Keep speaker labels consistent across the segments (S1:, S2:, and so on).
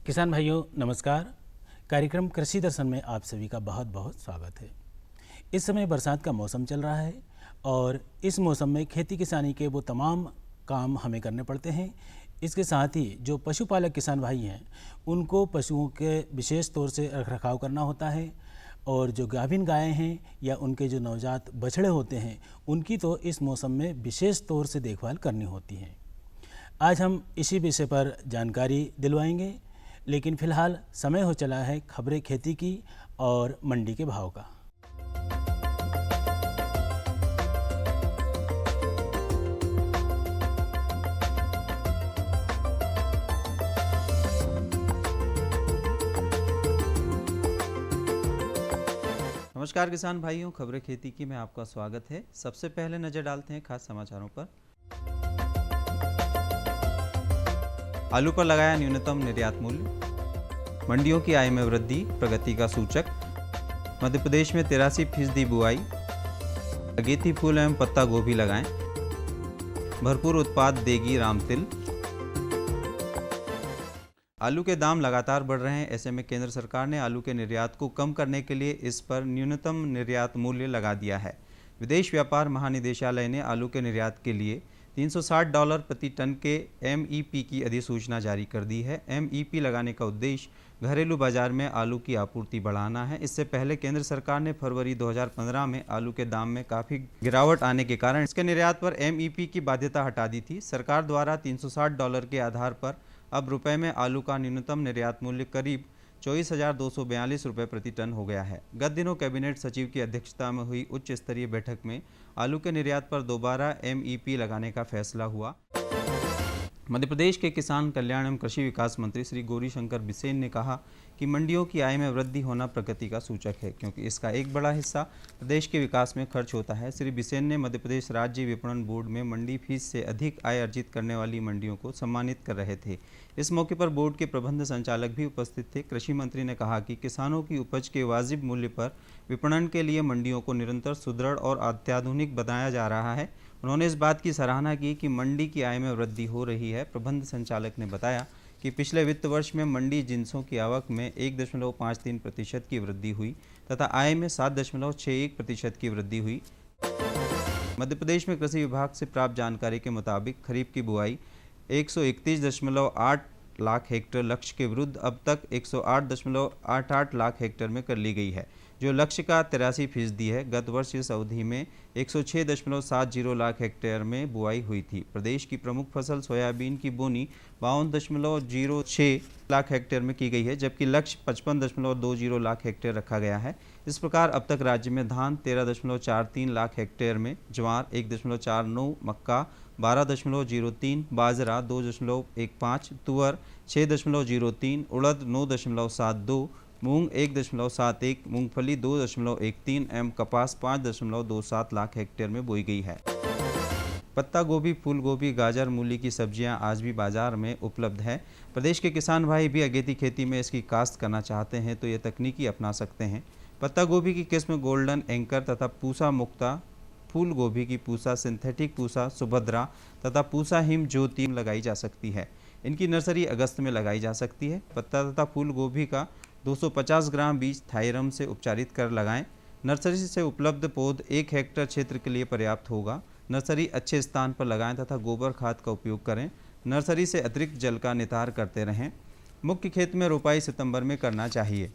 S1: किसान भाइयों नमस्कार। कार्यक्रम कृषि दर्शन में आप सभी का बहुत बहुत स्वागत है। इस समय बरसात का मौसम चल रहा है और इस मौसम में खेती किसानी के वो तमाम काम हमें करने पड़ते हैं। इसके साथ ही जो पशुपालक किसान भाई हैं उनको पशुओं के विशेष तौर से रखरखाव करना होता है और जो गाभिन गायें हैं या उनके जो नवजात बछड़े होते हैं उनकी तो इस मौसम में विशेष तौर से देखभाल करनी होती है। आज हम इसी विषय पर जानकारी दिलवाएंगे, लेकिन फिलहाल समय हो चला है खबरें खेती की और मंडी के भाव का।
S2: नमस्कार किसान भाइयों, खबरें खेती की में आपका स्वागत है। सबसे पहले नजर डालते हैं खास समाचारों पर। आलू पर लगाया न्यूनतम निर्यात मूल्य, मंडियों की आय में वृद्धि प्रगति का सूचक। मध्य प्रदेश में 83% बुआई, अगेती फूल एवं पत्ता गोभी लगाएं, भरपूर उत्पाद देगी रामतिल। आलू के दाम लगातार बढ़ रहे हैं, ऐसे में केंद्र सरकार ने आलू के निर्यात को कम करने के लिए इस पर न्यूनतम निर्यात मूल्य लगा दिया है। विदेश व्यापार महानिदेशालय ने आलू के निर्यात के लिए $360 प्रति टन के MEP की अधिसूचना जारी कर दी है। MEP लगाने का उद्देश्य घरेलू बाजार में आलू की आपूर्ति बढ़ाना है। इससे पहले केंद्र सरकार ने फरवरी 2015 में आलू के दाम में काफ़ी गिरावट आने के कारण इसके निर्यात पर MEP की बाध्यता हटा दी थी। सरकार द्वारा $360 के आधार पर अब रुपए में आलू का न्यूनतम निर्यात मूल्य करीब 24,242 रुपये प्रति टन हो गया है। गत दिनों कैबिनेट सचिव की अध्यक्षता में हुई उच्च स्तरीय बैठक में आलू के निर्यात पर दोबारा MEP लगाने का फैसला हुआ। मध्य प्रदेश के किसान कल्याण एवं कृषि विकास मंत्री श्री गौरीशंकर बिसेन ने कहा कि मंडियों की आय में वृद्धि होना प्रगति का सूचक है, क्योंकि इसका एक बड़ा हिस्सा प्रदेश के विकास में खर्च होता है। श्री बिसेन ने मध्य प्रदेश राज्य विपणन बोर्ड में मंडी फीस से अधिक आय अर्जित करने वाली मंडियों को सम्मानित कर रहे थे। इस मौके पर बोर्ड के प्रबंध संचालक भी उपस्थित थे। कृषि मंत्री ने कहा कि किसानों की उपज के वाजिब मूल्य पर विपणन के लिए मंडियों को निरंतर सुदृढ़ और अत्याधुनिक बनाया जा रहा है। उन्होंने इस बात की सराहना की कि मंडी की आय में वृद्धि हो रही है। प्रबंध संचालक ने बताया कि पिछले वित्त वर्ष में मंडी जिंसों की आवक में 1.53% की वृद्धि हुई तथा आय में 7.61% की वृद्धि हुई। मध्य प्रदेश में कृषि विभाग से प्राप्त जानकारी के मुताबिक खरीफ की बुआई 131.8 लाख हेक्टेयर लक्ष्य के विरुद्ध अब तक 108.88 लाख हेक्टेयर में कर ली गई है, जो लक्ष्य का 83% है। गत वर्ष इस अवधि में 106.70 लाख हेक्टेयर में बुआई हुई थी। प्रदेश की प्रमुख फसल सोयाबीन की बोनी 52.06 लाख हेक्टेयर में की गई है, जबकि लक्ष्य 55.20 लाख हेक्टेयर रखा गया है। इस प्रकार अब तक राज्य में धान 13.43 लाख हेक्टेयर में, ज्वार 1.49, मक्का 12.03, बाजरा 2.15, तुअर 6.03, उड़द 9.72, मूंग 1.71, मूंगफली 2.13 एवं कपास 5.27 लाख हेक्टेयर में बोई गई है। पत्ता गोभी, फूल गोभी, गाजर, मूली की सब्जियां आज भी बाजार में उपलब्ध है। प्रदेश के किसान भाई भी अगेती खेती में इसकी काश्त करना चाहते हैं तो ये तकनीकी अपना सकते हैं। पत्ता गोभी की किस्म गोल्डन एंकर तथा पूसा मुक्ता, फूल गोभी की पूसा सिंथेटिक पूसा सुभद्रा तथा पूसा हिम ज्योति लगाई जा सकती है। इनकी नर्सरी अगस्त में लगाई जा सकती है। पत्ता तथा फूल गोभी का 250 ग्राम बीज थायरम से उपचारित कर लगाएं। नर्सरी से उपलब्ध पौध 1 हेक्टेयर क्षेत्र के लिए पर्याप्त होगा। नर्सरी अच्छे स्थान पर लगाएं तथा गोबर खाद का उपयोग करें। नर्सरी से अतिरिक्त जल का नितार करते रहें। मुख्य खेत में रोपाई सितंबर में करना चाहिए।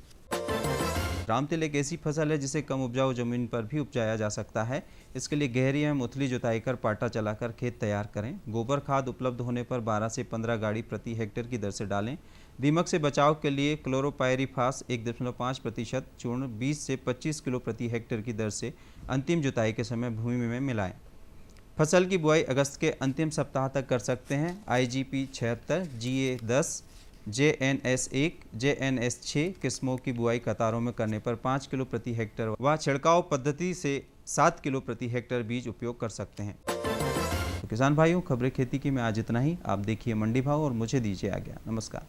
S2: रामतिल एक ऐसी फसल है जिसे कम उपजाऊ जमीन पर भी उपजाया जा सकता है। इसके लिए गहरी एवं उथली जुताई कर पाटा चलाकर खेत तैयार करें। गोबर खाद उपलब्ध होने पर 12 से 15 गाड़ी प्रति हेक्टेयर की दर से डालें। दीमक से बचाव के लिए क्लोरोपायरीफास 1.5% चूर्ण 20 से 25 किलो प्रति हेक्टेयर की दर से अंतिम जुताई के समय भूमि में मिलाएं। फसल की बुआई अगस्त के अंतिम सप्ताह तक कर सकते हैं। IGP 76, GA 10, JNS 1, JNS 6 किस्मों की बुआई कतारों में करने पर 5 किलो प्रति हेक्टेयर व छिड़काव पद्धति से 7 किलो प्रति हेक्टेयर बीज उपयोग कर सकते हैं। तो किसान भाइयों, खबरें खेती की में आज इतना ही। आप देखिए मंडी भाव और मुझे दीजिए आज्ञा। नमस्कार।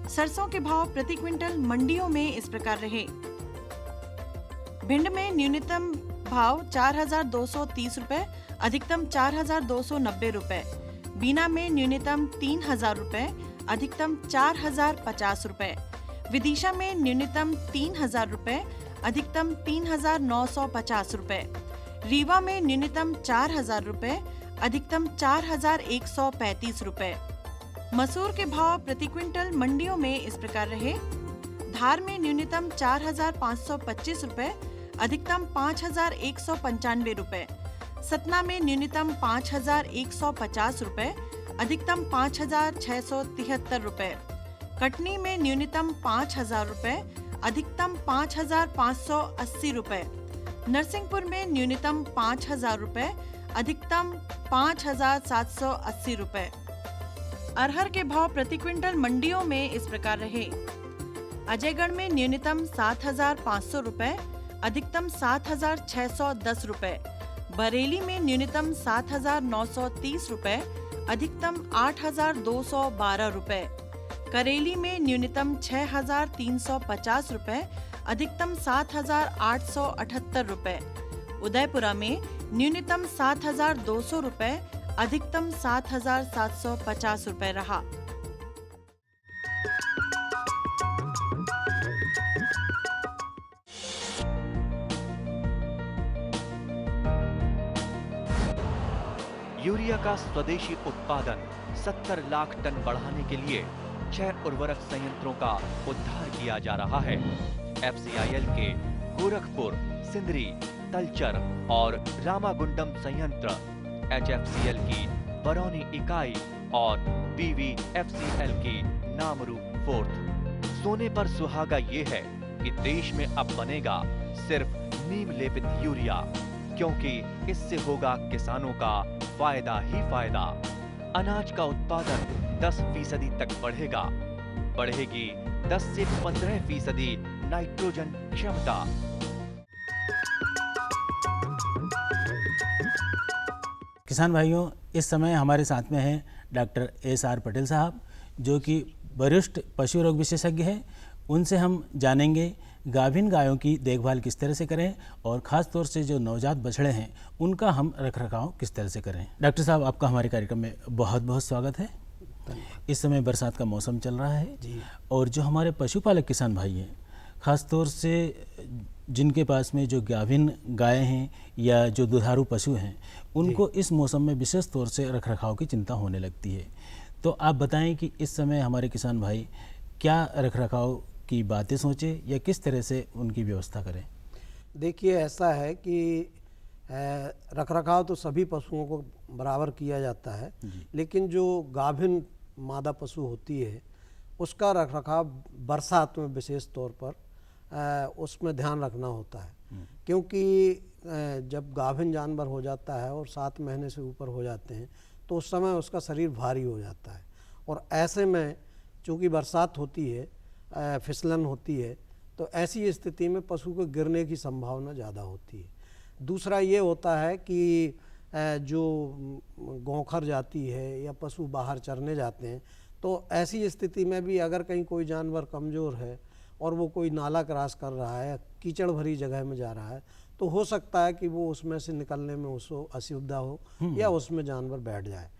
S3: सरसों के भाव प्रति क्विंटल मंडियों में इस प्रकार रहे। भिंड में न्यूनतम भाव 4,230 रुपए, अधिकतम 4,290 रुपए। बीना में न्यूनतम 3,000 रुपए, अधिकतम 4,050 रुपए। विदिशा में न्यूनतम 3,000 रुपए, अधिकतम 3,950 रुपए। रीवा में न्यूनतम 4,000 रुपए, अधिकतम 4,135 रुपए। मसूर के भाव प्रति क्विंटल मंडियों में इस प्रकार रहे। धार में न्यूनतम 4,525 रुपए, अधिकतम 5,195 रुपए। सतना में न्यूनतम 5,150 रुपए, अधिकतम 5,673 रुपए। कटनी में न्यूनतम 5,000 रुपए, अधिकतम 5,580 रुपए। नरसिंहपुर में न्यूनतम 5,000 रुपए, अधिकतम 5,780 रुपए। अरहर के भाव प्रति क्विंटल मंडियों में इस प्रकार रहे। अजयगढ़ में न्यूनतम 7,500 रुपए, अधिकतम 7,610 रुपए। बरेली में न्यूनतम 7,930 रुपए, अधिकतम 8,212 रुपए। करेली में न्यूनतम 6,350 रुपए, अधिकतम 7,878 रुपए। उदयपुरा में न्यूनतम 7,200 रुपए, अधिकतम 7,750 रुपए रहा।
S4: यूरिया का स्वदेशी उत्पादन 70 लाख टन बढ़ाने के लिए 6 उर्वरक संयंत्रों का उद्धार किया जा रहा है। FCIL के गोरखपुर, सिंदरी, तलचर और रामागुंडम संयंत्र, HFCL की बरौनी इकाई और PVFCL की नामरू फोर्थ। सोने पर सुहागा ये है कि देश में अब बनेगा सिर्फ नीम लेपित यूरिया, क्योंकि इससे होगा किसानों का फायदा ही फायदा। अनाज का उत्पादन 10% तक बढ़ेगा। बढ़ेगी 10 से 15% नाइट्रोजन क्षमता।
S1: किसान भाइयों, इस समय हमारे साथ में हैं डॉक्टर SR पटेल साहब, जो कि वरिष्ठ पशु रोग विशेषज्ञ हैं। उनसे हम जानेंगे गाभिन गायों की देखभाल किस तरह से करें और ख़ास तौर से जो नवजात बछड़े हैं उनका हम रखरखाव किस तरह से करें। डॉक्टर साहब, आपका हमारे कार्यक्रम में बहुत बहुत स्वागत है। इस समय बरसात का मौसम चल रहा है
S5: जी।
S1: और जो हमारे पशुपालक किसान भाई हैं, ख़ास तौर से जिनके पास में जो गाभिन गायें हैं या जो दुधारू पशु हैं, उनको इस मौसम में विशेष तौर से रखरखाव की चिंता होने लगती है। तो आप बताएं कि इस समय हमारे किसान भाई क्या रखरखाव की बातें सोचें या किस तरह से उनकी व्यवस्था करें।
S5: देखिए, ऐसा है कि रखरखाव तो सभी पशुओं को बराबर किया जाता है, लेकिन जो गाभिन मादा पशु होती है उसका रखरखाव बरसात में विशेष तौर पर उसमें ध्यान रखना होता है, क्योंकि जब गाभिन जानवर हो जाता है और 7 महीने से ऊपर हो जाते हैं तो उस समय उसका शरीर भारी हो जाता है, और ऐसे में चूँकि बरसात होती है, फिसलन होती है, तो ऐसी स्थिति में पशु को गिरने की संभावना ज़्यादा होती है। दूसरा ये होता है कि जो गौखर जाती है या पशु बाहर चरने जाते हैं, तो ऐसी स्थिति में भी अगर कहीं कोई जानवर कमज़ोर है और वो कोई नाला क्रॉस कर रहा है, कीचड़ भरी जगह में जा रहा है, तो हो सकता है कि वो उसमें से निकलने में उसको असुविधा हो या उसमें जानवर बैठ जाए।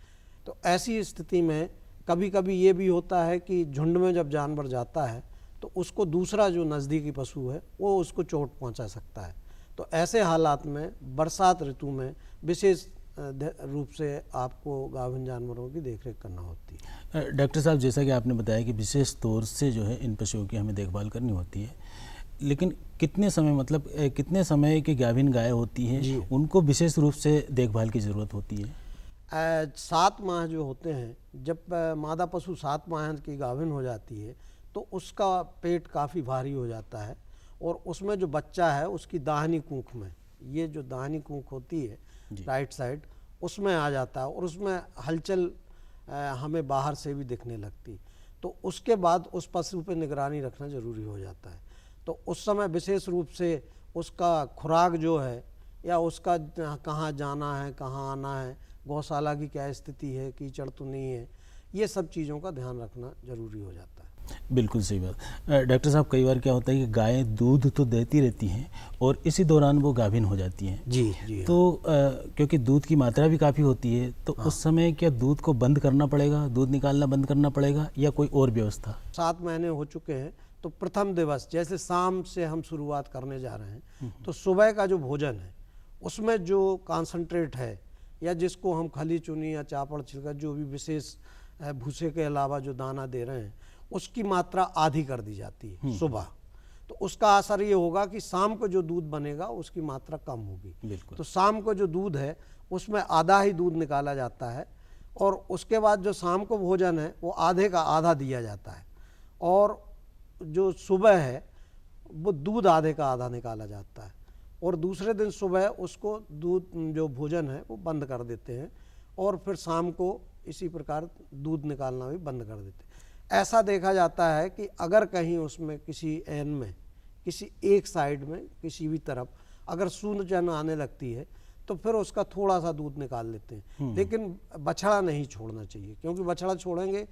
S5: तो ऐसी स्थिति में कभी कभी ये भी होता है कि झुंड में जब जानवर जाता है तो उसको दूसरा जो नज़दीकी पशु है वो उसको चोट पहुंचा सकता है। तो ऐसे हालात में बरसात ऋतु में विशेष रूप से आपको गाभिन जानवरों की देखरेख करना होती है।
S1: डॉक्टर साहब, जैसा कि आपने बताया कि विशेष तौर से जो है इन पशुओं की हमें देखभाल करनी होती है, लेकिन कितने समय, मतलब कितने समय की गाभिन गाय होती हैं, उनको विशेष रूप से देखभाल की ज़रूरत होती है?
S5: 7 माह जो होते हैं, जब मादा पशु 7 माह की गाभिन हो जाती है तो उसका पेट काफ़ी भारी हो जाता है, और उसमें जो बच्चा है उसकी दाहिनी कूंख में, ये जो दाहिनी कूंख होती है राइट साइड, उसमें आ जाता है और उसमें हलचल हमें बाहर से भी दिखने लगती। तो उसके बाद उस पशु पे निगरानी रखना ज़रूरी हो जाता है। तो उस समय विशेष रूप से उसका खुराक जो है या उसका कहाँ जाना है, कहाँ आना है, गौशाला की क्या स्थिति है, कीचड़ तो नहीं है, ये सब चीज़ों का ध्यान रखना ज़रूरी हो जाता है।
S1: बिल्कुल सही बात। डॉक्टर साहब, कई बार क्या होता है कि गायें दूध तो देती रहती हैं और इसी दौरान वो गाभिन हो जाती हैं।
S5: जी जी।
S1: तो क्योंकि दूध की मात्रा भी काफ़ी होती है, तो उस समय क्या दूध को बंद करना पड़ेगा, दूध निकालना बंद करना पड़ेगा, या कोई और व्यवस्था?
S5: 7 महीने हो चुके हैं, तो प्रथम दिवस जैसे शाम से हम शुरुआत करने जा रहे हैं, तो सुबह का जो भोजन है उसमें जो कॉन्सेंट्रेट है, या जिसको हम खली चुनी या चापड़ छिलका, जो भी विशेष भूसे के अलावा जो दाना दे रहे हैं, उसकी मात्रा आधी कर दी जाती है सुबह। तो उसका असर ये होगा कि शाम को जो दूध बनेगा उसकी मात्रा कम होगी।
S1: बिल्कुल।
S5: तो शाम को जो दूध है उसमें आधा ही दूध निकाला जाता है, और उसके बाद जो शाम को भोजन है वो आधे का आधा दिया जाता है, और जो सुबह है वो दूध आधे का आधा निकाला जाता है, और दूसरे दिन सुबह उसको दूध जो भोजन है वो बंद कर देते हैं, और फिर शाम को इसी प्रकार दूध निकालना भी बंद कर देते हैं। ऐसा देखा जाता है कि अगर कहीं उसमें किसी एन में, किसी एक साइड में, किसी भी तरफ अगर सूजन आने लगती है तो फिर उसका थोड़ा सा दूध निकाल लेते हैं, लेकिन बछड़ा नहीं छोड़ना चाहिए, क्योंकि बछड़ा छोड़ेंगे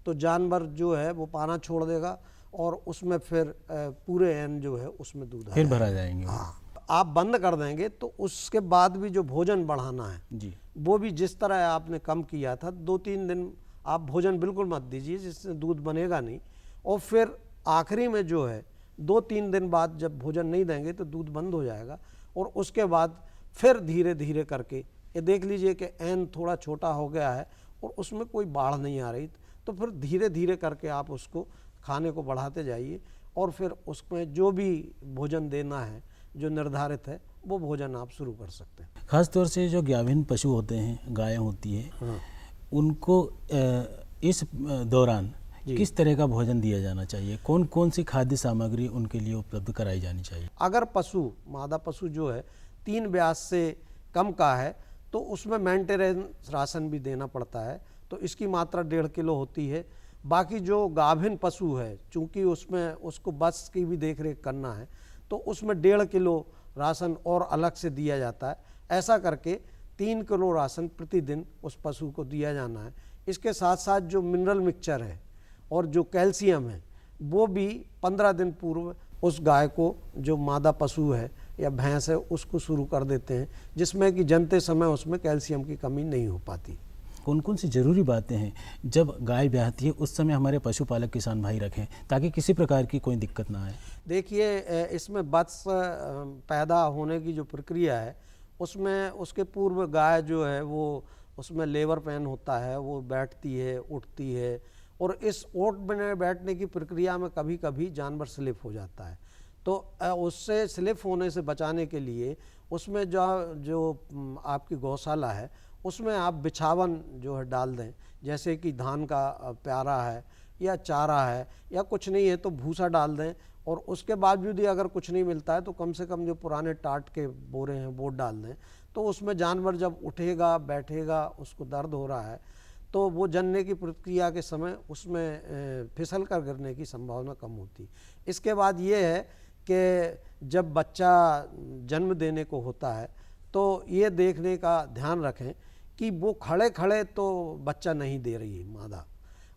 S5: तो जानवर जो है वो पाना छोड़ देगा, और उसमें फिर पूरे एन जो है उसमें दूध
S1: फिर भरा जाएंगे।
S5: हाँ, आप बंद कर देंगे तो उसके बाद भी जो भोजन बढ़ाना है
S1: जी।
S5: वो भी जिस तरह आपने कम किया था, 2-3 दिन आप भोजन बिल्कुल मत दीजिए, जिससे दूध बनेगा नहीं, और फिर आखिरी में जो है 2-3 दिन बाद जब भोजन नहीं देंगे तो दूध बंद हो जाएगा, और उसके बाद फिर धीरे धीरे करके ये देख लीजिए कि एन थोड़ा छोटा हो गया है और उसमें कोई बाढ़ नहीं आ रही, तो फिर धीरे धीरे करके आप उसको खाने को बढ़ाते जाइए, और फिर उसमें जो भी भोजन देना है जो निर्धारित है वो भोजन आप शुरू कर सकते हैं।
S1: खास तौर से जो गाभिन पशु होते हैं, गायें होती है, उनको इस दौरान किस तरह का भोजन दिया जाना चाहिए? कौन कौन सी खाद्य सामग्री उनके लिए उपलब्ध कराई जानी चाहिए?
S5: अगर पशु, मादा पशु जो है 3 ब्याज से कम का है तो उसमें मेंटेनेंस राशन भी देना पड़ता है, तो इसकी मात्रा 1.5 किलो होती है। बाकी जो गाभिन पशु है, चूँकि उसमें उसको बस की भी देख रेख करना है, तो उसमें 1.5 किलो राशन और अलग से दिया जाता है। ऐसा करके 3 किलो राशन प्रतिदिन उस पशु को दिया जाना है। इसके साथ साथ जो मिनरल मिक्सचर है और जो कैल्शियम है वो भी 15 दिन पूर्व उस गाय को, जो मादा पशु है या भैंस है, उसको शुरू कर देते हैं, जिसमें कि जनते समय उसमें कैल्शियम की कमी नहीं हो पाती।
S1: कौन कौन सी ज़रूरी बातें हैं जब गाय ब्याहती है उस समय हमारे पशुपालक किसान भाई रखें, ताकि किसी प्रकार की कोई दिक्कत ना आए?
S5: देखिए, इसमें बच्च पैदा होने की जो प्रक्रिया है उसमें उसके पूर्व गाय जो है वो उसमें लेबर पेन होता है, वो बैठती है, उठती है, और इस उठने बैठने की प्रक्रिया में कभी कभी जानवर स्लिप हो जाता है। तो उससे स्लिप होने से बचाने के लिए उसमें जो आपकी गौशाला है उसमें आप बिछावन जो है डाल दें, जैसे कि धान का प्यारा है या चारा है या कुछ नहीं है तो भूसा डाल दें, और उसके बावजूद भी अगर कुछ नहीं मिलता है तो कम से कम जो पुराने टाट के बोरे हैं वो डाल दें। तो उसमें जानवर जब उठेगा, बैठेगा, उसको दर्द हो रहा है तो वो जनने की प्रक्रिया के समय उसमें फिसल कर गिरने की संभावना कम होती। इसके बाद ये है कि जब बच्चा जन्म देने को होता है तो ये देखने का ध्यान रखें कि वो खड़े खड़े तो बच्चा नहीं दे रही है मादा।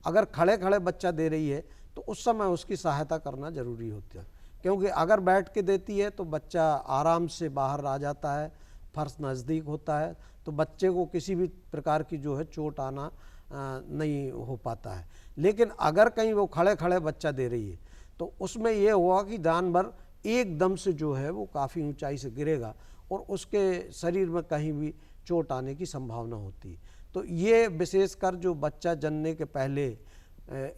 S5: अगर खड़े खड़े बच्चा दे रही है तो उस समय उसकी सहायता करना ज़रूरी होता है, क्योंकि अगर बैठ के देती है तो बच्चा आराम से बाहर आ जाता है, फर्श नज़दीक होता है, तो बच्चे को किसी भी प्रकार की जो है चोट आना नहीं हो पाता है। लेकिन अगर कहीं वो खड़े खड़े बच्चा दे रही है तो उसमें ये हुआ कि जानवर एकदम से जो है वो काफ़ी ऊंचाई से गिरेगा और उसके शरीर में कहीं भी चोट आने की संभावना होती है। तो ये विशेषकर जो बच्चा जनने के पहले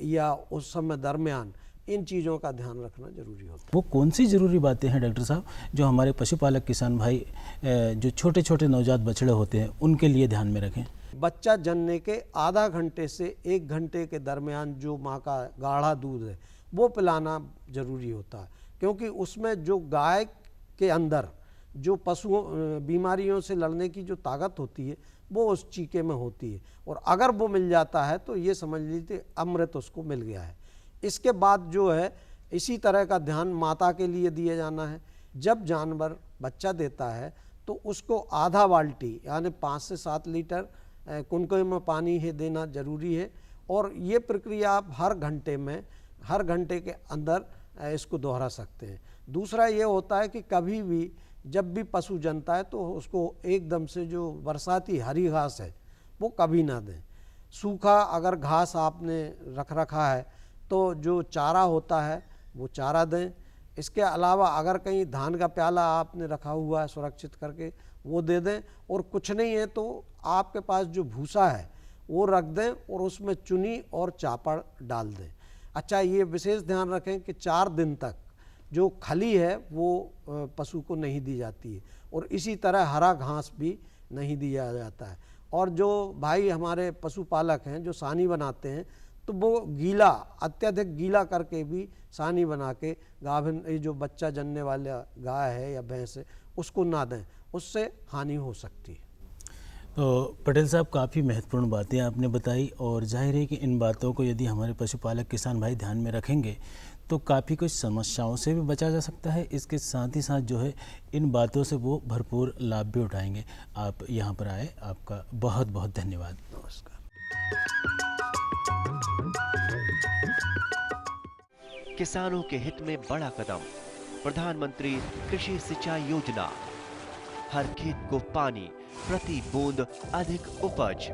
S5: या उस समय दरमियान इन चीज़ों का ध्यान रखना जरूरी होता है।
S1: वो कौन सी ज़रूरी बातें हैं डॉक्टर साहब जो हमारे पशुपालक किसान भाई जो छोटे छोटे नवजात बछड़े होते हैं उनके लिए ध्यान में रखें?
S5: बच्चा जनने के आधा घंटे से 1 घंटे के दरमियान जो माँ का गाढ़ा दूध है वो पिलाना जरूरी होता है, क्योंकि उसमें जो गाय के अंदर जो पशुओं बीमारियों से लड़ने की जो ताकत होती है वो उस चीके में होती है, और अगर वो मिल जाता है तो ये समझ लीजिए अमृत उसको मिल गया है। इसके बाद जो है इसी तरह का ध्यान माता के लिए दिया जाना है। जब जानवर बच्चा देता है तो उसको आधा बाल्टी यानी 5 से 7 लीटर कुनकुने में पानी है देना जरूरी है, और ये प्रक्रिया आप हर घंटे में हर घंटे के अंदर इसको दोहरा सकते हैं। दूसरा ये होता है कि कभी भी जब भी पशु जनता है तो उसको एकदम से जो बरसाती हरी घास है वो कभी ना दें। सूखा अगर घास आपने रख रखा है तो जो चारा होता है वो चारा दें। इसके अलावा अगर कहीं धान का प्याला आपने रखा हुआ है सुरक्षित करके वो दे दें, और कुछ नहीं है तो आपके पास जो भूसा है वो रख दें और उसमें चुनी और चापड़ डाल दें। अच्छा, ये विशेष ध्यान रखें कि 4 दिन तक जो खली है वो पशु को नहीं दी जाती है, और इसी तरह हरा घास भी नहीं दिया जाता है। और जो भाई हमारे पशुपालक हैं जो सानी बनाते हैं तो वो गीला, अत्यधिक गीला करके भी सानी बना के गाभिन, ये जो बच्चा जनने वाला गाय है या भैंस है उसको ना दें, उससे हानि हो सकती है।
S1: तो पटेल साहब, काफ़ी महत्वपूर्ण बातें आपने बताई, और जाहिर है कि इन बातों को यदि हमारे पशुपालक किसान भाई ध्यान में रखेंगे तो काफ़ी कुछ समस्याओं से भी बचा जा सकता है। इसके साथ ही साथ जो है इन बातों से वो भरपूर लाभ भी उठाएंगे। आप यहाँ पर आए, आपका बहुत बहुत धन्यवाद।
S5: नमस्कार।
S4: किसानों के हित में बड़ा कदम, प्रधानमंत्री कृषि सिंचाई योजना। हर खेत को पानी, प्रति बूंद अधिक उपज।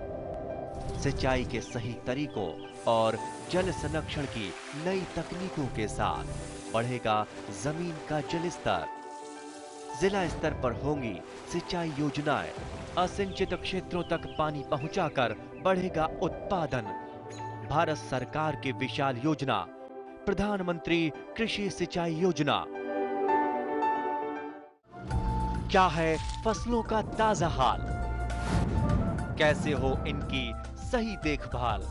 S4: सिंचाई के सही तरीकों और जल संरक्षण की नई तकनीकों के साथ बढ़ेगा जमीन का जल स्तर। जिला स्तर पर होंगी सिंचाई योजनाएं। असिंचित क्षेत्रों तक पानी पहुंचाकर बढ़ेगा उत्पादन। भारत सरकार की विशाल योजना प्रधानमंत्री कृषि सिंचाई योजना। क्या है फसलों का ताजा हाल, कैसे हो इनकी सही देखभाल,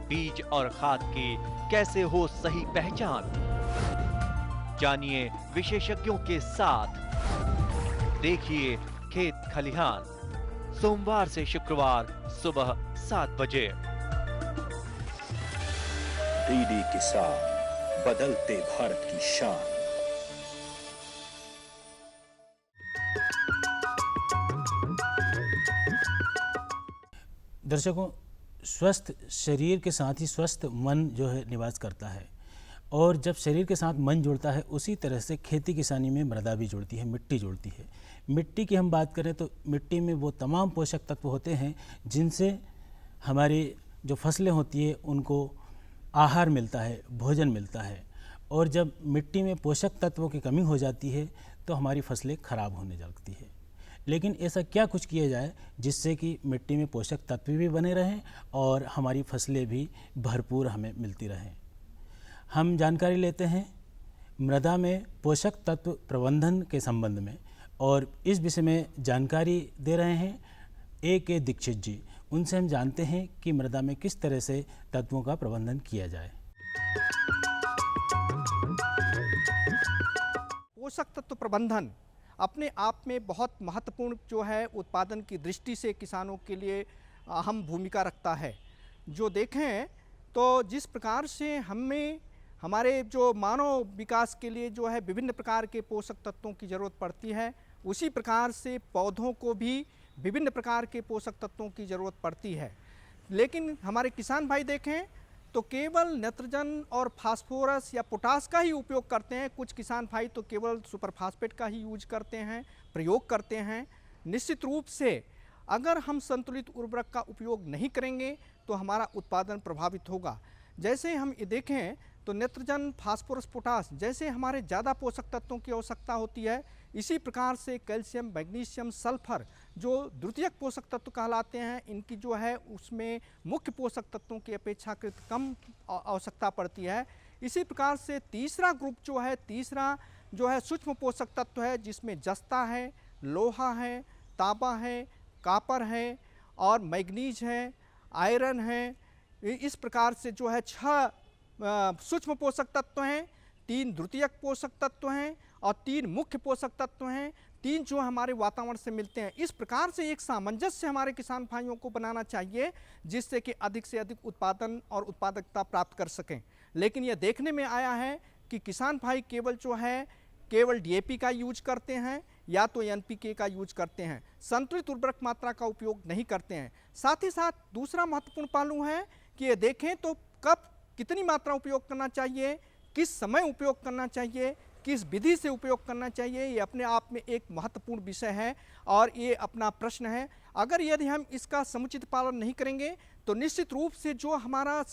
S4: बीज और खाद की कैसे हो सही पहचान। जानिए विशेषज्ञों के साथ, देखिए खेत खलिहान, सोमवार से शुक्रवार सुबह 7 बजे।
S6: डीडी किसान, बदलते भारत की शान।
S1: दर्शकों, स्वस्थ शरीर के साथ ही स्वस्थ मन जो है निवास करता है, और जब शरीर के साथ मन जुड़ता है उसी तरह से खेती किसानी में मृदा भी जुड़ती है, मिट्टी जुड़ती है। मिट्टी की हम बात करें तो मिट्टी में वो तमाम पोषक तत्व होते हैं जिनसे हमारी जो फसलें होती है उनको आहार मिलता है, भोजन मिलता है। और जब मिट्टी में पोषक तत्वों की कमी हो जाती है तो हमारी फसलें खराब होने लगती है। लेकिन ऐसा क्या कुछ किया जाए जिससे कि मिट्टी में पोषक तत्व भी बने रहें और हमारी फसलें भी भरपूर हमें मिलती रहें। हम जानकारी लेते हैं मृदा में पोषक तत्व प्रबंधन के संबंध में, और इस विषय में जानकारी दे रहे हैं A.K. दीक्षित जी। उनसे हम जानते हैं कि मृदा में किस तरह से तत्वों का प्रबंधन किया जाए।
S7: पोषक तत्व प्रबंधन अपने आप में बहुत महत्वपूर्ण जो है उत्पादन की दृष्टि से किसानों के लिए अहम भूमिका रखता है। जो देखें तो जिस प्रकार से हमें हमारे जो मानव विकास के लिए जो है विभिन्न प्रकार के पोषक तत्वों की ज़रूरत पड़ती है, उसी प्रकार से पौधों को भी विभिन्न प्रकार के पोषक तत्वों की ज़रूरत पड़ती है। लेकिन हमारे किसान भाई देखें तो केवल नाइट्रोजन और फास्फोरस या पोटास का ही उपयोग करते हैं। कुछ किसान भाई तो केवल सुपर फास्फेट का ही यूज करते हैं, प्रयोग करते हैं। निश्चित रूप से अगर हम संतुलित उर्वरक का उपयोग नहीं करेंगे तो हमारा उत्पादन प्रभावित होगा। जैसे हम ये देखें तो नाइट्रोजन, फास्फोरस, पोटास जैसे हमारे ज़्यादा पोषक तत्वों की आवश्यकता होती है, इसी प्रकार से कैल्शियम, मैग्नीशियम, सल्फर जो द्वितीयक पोषक तत्व कहलाते हैं, इनकी जो है उसमें मुख्य पोषक तत्वों की अपेक्षाकृत कम आवश्यकता पड़ती है। इसी प्रकार से तीसरा ग्रुप जो है सूक्ष्म पोषक तत्व है, जिसमें जस्ता है, लोहा है, तांबा है, कॉपर है और मैग्नीज है, आयरन है। इस प्रकार से जो है 6 सूक्ष्म पोषक तत्व हैं, 3 द्वितीयक पोषक तत्व हैं और 3 मुख्य पोषक तत्व हैं, 3 जो हमारे वातावरण से मिलते हैं। इस प्रकार से एक सामंजस्य हमारे किसान भाइयों को बनाना चाहिए जिससे कि अधिक से अधिक उत्पादन और उत्पादकता प्राप्त कर सकें। लेकिन यह देखने में आया है कि किसान भाई केवल DAP का यूज करते हैं या तो NPK का यूज करते हैं, संतुलित उर्वरक मात्रा का उपयोग नहीं करते हैं। साथ ही साथ दूसरा महत्वपूर्ण पहलू है कि ये देखें तो कब कितनी मात्रा उपयोग करना चाहिए, किस समय उपयोग करना चाहिए, किस विधि से उपयोग करना चाहिए, ये अपने आप में एक महत्वपूर्ण विषय है और ये अपना प्रश्न है। अगर यदि हम इसका समुचित पालन नहीं करेंगे तो निश्चित रूप से जो हमारा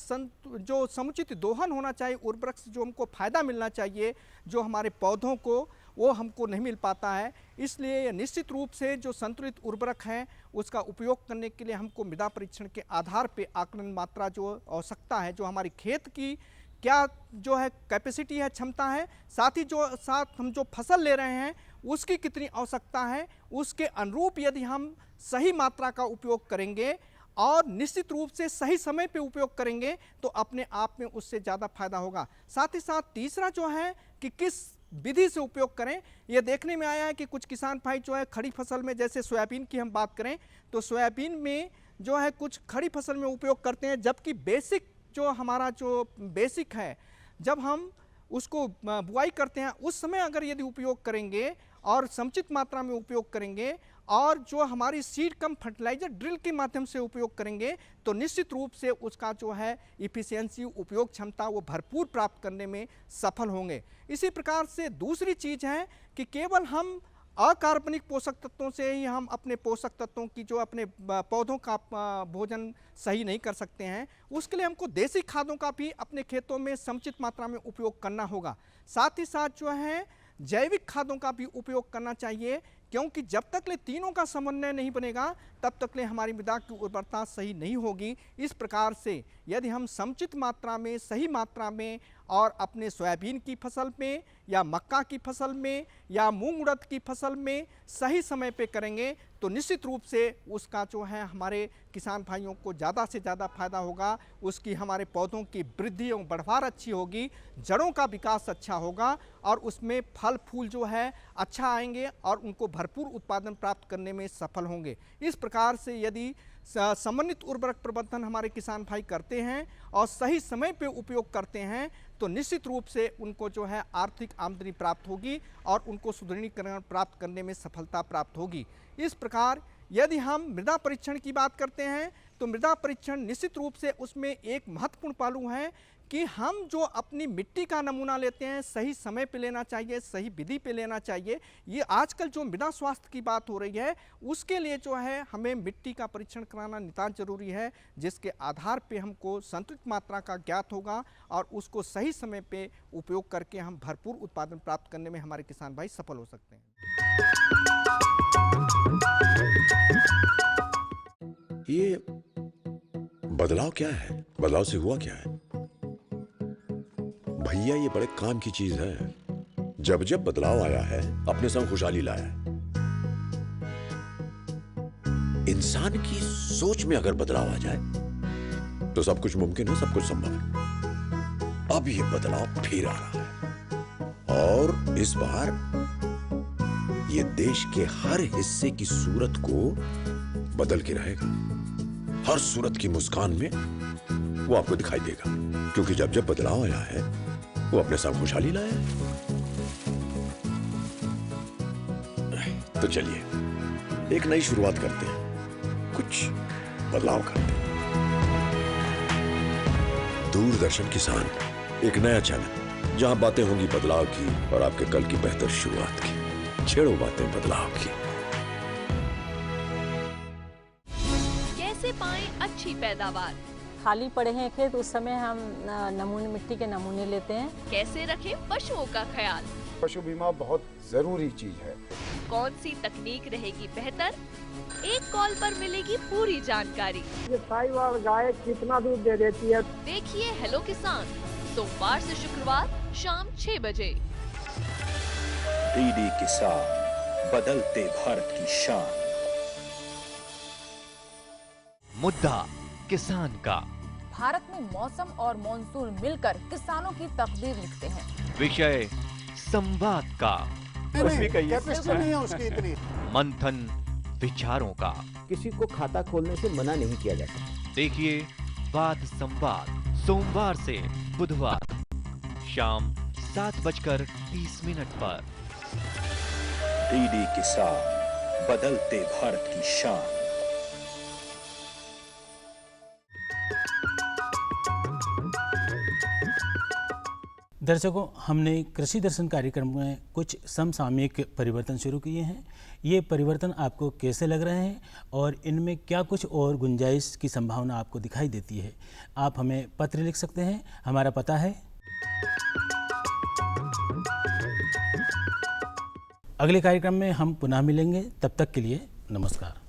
S7: जो समुचित दोहन होना चाहिए उर्वरक से, जो हमको फ़ायदा मिलना चाहिए जो हमारे पौधों को, वो हमको नहीं मिल पाता है। इसलिए निश्चित रूप से जो संतुलित उर्वरक है उसका उपयोग करने के लिए हमको मृदा परीक्षण के आधार पे आकलन मात्रा जो आवश्यकता है, जो हमारी खेत की क्या जो है कैपेसिटी है, क्षमता है, साथ ही साथ हम जो फसल ले रहे हैं उसकी कितनी आवश्यकता है, उसके अनुरूप यदि हम सही मात्रा का उपयोग करेंगे और निश्चित रूप से सही समय पे उपयोग करेंगे तो अपने आप में उससे ज़्यादा फायदा होगा। साथ ही साथ तीसरा जो है कि किस विधि से उपयोग करें। ये देखने में आया है कि कुछ किसान भाई जो है खड़ी फसल में, जैसे सोयाबीन की हम बात करें तो सोयाबीन में जो है कुछ खड़ी फसल में उपयोग करते हैं, जबकि बेसिक जो हमारा जो बेसिक है, जब हम उसको बुआई करते हैं उस समय अगर यदि उपयोग करेंगे और समुचित मात्रा में उपयोग करेंगे और जो हमारी सीड कम फर्टिलाइजर ड्रिल के माध्यम से उपयोग करेंगे तो निश्चित रूप से उसका जो है इफिशियंसी, उपयोग क्षमता वो भरपूर प्राप्त करने में सफल होंगे। इसी प्रकार से दूसरी चीज़ है कि केवल हम अकार्बनिक पोषक तत्वों से ही हम अपने पोषक तत्वों की जो अपने पौधों का भोजन सही नहीं कर सकते हैं। उसके लिए हमको देसी खादों का भी अपने खेतों में समुचित मात्रा में उपयोग करना होगा। साथ ही साथ जो है जैविक खादों का भी उपयोग करना चाहिए, क्योंकि जब तक ले तीनों का समन्वय नहीं बनेगा तब तक ले हमारी मृदा की उर्वरता सही नहीं होगी। इस प्रकार से यदि हम समुचित मात्रा में, सही मात्रा में और अपने सोयाबीन की फसल में या मक्का की फसल में या मूंग उड़द की फसल में सही समय पे करेंगे तो निश्चित रूप से उसका जो है हमारे किसान भाइयों को ज़्यादा से ज़्यादा फायदा होगा। उसकी हमारे पौधों की वृद्धि और बढ़वार अच्छी होगी, जड़ों का विकास अच्छा होगा और उसमें फल फूल जो है अच्छा आएंगे और उनको भरपूर उत्पादन प्राप्त करने में सफल होंगे। इस प्रकार से यदि समन्वित उर्वरक प्रबंधन हमारे किसान भाई करते हैं और सही समय पे उपयोग करते हैं तो निश्चित रूप से उनको जो है आर्थिक आमदनी प्राप्त होगी और उनको सुदृढ़ीकरण प्राप्त करने में सफलता प्राप्त होगी। इस प्रकार यदि हम मृदा परीक्षण की बात करते हैं तो मृदा परीक्षण निश्चित रूप से उसमें एक महत्वपूर्ण पहलू है कि हम जो अपनी मिट्टी का नमूना लेते हैं सही समय पे लेना चाहिए, सही विधि पे लेना चाहिए। ये आजकल जो मृदा स्वास्थ्य की बात हो रही है उसके लिए जो है हमें मिट्टी का परीक्षण कराना नितांत जरूरी है, जिसके आधार पे हमको संतुलित मात्रा का ज्ञात होगा और उसको सही समय पे उपयोग करके हम भरपूर उत्पादन प्राप्त करने में हमारे किसान भाई सफल हो सकते हैं।
S8: ये बदलाव क्या है? बदलाव से हुआ क्या है? भैया ये बड़े काम की चीज है। जब जब बदलाव आया है अपने संग खुशहाली लाया है। इंसान की सोच में अगर बदलाव आ जाए तो सब कुछ मुमकिन है, सब कुछ संभव है। अब ये बदलाव फिर आ रहा है और इस बार ये देश के हर हिस्से की सूरत को बदल के रहेगा। हर सूरत की मुस्कान में वो आपको दिखाई देगा, क्योंकि जब जब बदलाव आया है वो अपने साथ खुशहाली लाया है। तो चलिए एक नई शुरुआत करते हैं, कुछ बदलाव करते हैं। दूरदर्शन किसान, एक नया चैनल जहां बातें होंगी बदलाव की और आपके कल की बेहतर शुरुआत की। छेड़ो बातें बदलाव की।
S9: कैसे पाएं अच्छी पैदावार?
S10: खाली पड़े हैं खेत, उस समय हम नमूने, मिट्टी के नमूने लेते हैं।
S9: कैसे रखें पशुओं का ख्याल?
S11: पशु बीमा बहुत जरूरी चीज है।
S9: कौन सी तकनीक रहेगी बेहतर? एक कॉल पर मिलेगी पूरी जानकारी।
S12: ये साहिवाल गाय कितना दूध दे देती है?
S9: देखिए हेलो किसान, सोमवार से शुक्रवार शाम 6 बजे।
S6: डीडी किसान, बदलते भारत की शान।
S4: मुद्दा किसान का।
S13: भारत में मौसम और मॉनसून मिलकर किसानों की तकदीर लिखते हैं।
S4: विषय संवाद का।
S5: कैपेसिटी नहीं है उसकी इतनी।
S4: मंथन विचारों का।
S14: किसी को खाता खोलने से मना नहीं किया जाता।
S4: देखिए वाद संवाद सोमवार से बुधवार शाम 7:30 पर।
S6: डीडी किसान, बदलते भारत की शान।
S1: दर्शकों, हमने कृषि दर्शन कार्यक्रम में कुछ समसामयिक परिवर्तन शुरू किए हैं। ये परिवर्तन आपको कैसे लग रहे हैं और इनमें क्या कुछ और गुंजाइश की संभावना आपको दिखाई देती है? आप हमें पत्र लिख सकते हैं। हमारा पता है अगले कार्यक्रम में हम पुनः मिलेंगे। तब तक के लिए नमस्कार।